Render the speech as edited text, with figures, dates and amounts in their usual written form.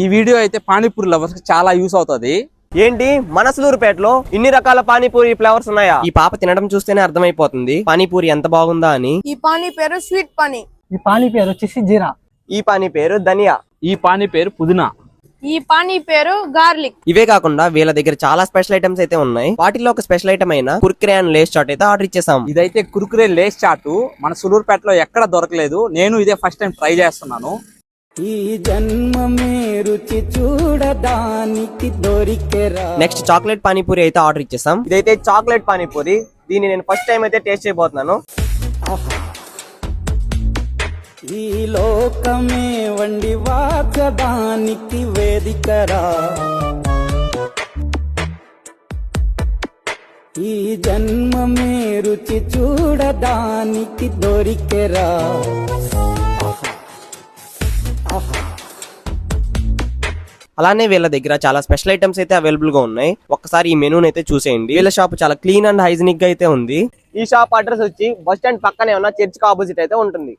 ఈ వీడియో అయితే పానీపూరి లవర్స్ కి చాలా యూస్ అవుతుంది. ఏంటి మనసులూరుపేటలో ఇన్ని రకాల పానీపూరి ఫ్లేవర్స్ ఉన్నాయా? ఈ పాప తినడం చూస్తేనే అర్థమైపోతుంది పానీపూరి ఎంత బాగుందా అని. ఈ పానీ పేరు స్వీట్ పానీ. ఈ పానీ పేరు వచ్చేసి జీరా. ఈ పానీ పేరు ధనియా. ఈ పానీ పేరు పుదీనా. ఈ పానీ పేరు గార్లిక్. ఇవే కాకుండా వీళ్ళ దగ్గర చాలా స్పెషల్ ఐటమ్స్ అయితే ఉన్నాయి. వాటిలో ఒక స్పెషల్ ఐటమ్ అయిన కుర్కురే అండ్ లేస్ చాట్ అయితే ఆర్డర్ ఇచ్చేసాం. ఇదైతే కుర్కురే లేస్ చాట్ మన సులూరుపేటలో ఎక్కడ దొరకలేదు. నేను ఇదే ఫస్ట్ టైం ట్రై చేస్తున్నాను. ఈ జన్మమే రుచి చూడడానికి దొరికెరా. నెక్స్ట్ చాక్లెట్ పానీపూరి అయితే ఆర్డర్ ఇచ్చేసాం. ఇదైతే చాక్లెట్ పానీపూరి. దీన్ని నేను ఫస్ట్ టైం అయితే టేస్ట్ చేయబోతున్నాను. ఈ లోకమే వండి వాచడానికి వేదికరా. ఈ జన్మమే రుచి చూడడానికి దొరికెరా. అలానే వీళ్ళ దగ్గర చాలా స్పెషల్ ఐటమ్స్ అయితే అవైలబుల్ గా ఉన్నాయి. ఒక్కసారి ఈ మెనూని అయితే చూసేయండి. వీళ్ళ షాప్ చాలా క్లీన్ అండ్ హైజీనిక్ గా అయితే ఉంది. ఈ షాప్ అడ్రస్ వచ్చి బస్ స్టాండ్ పక్కనే ఉన్న చర్చ్ కి ఆపోజిట్ అయితే ఉంటుంది.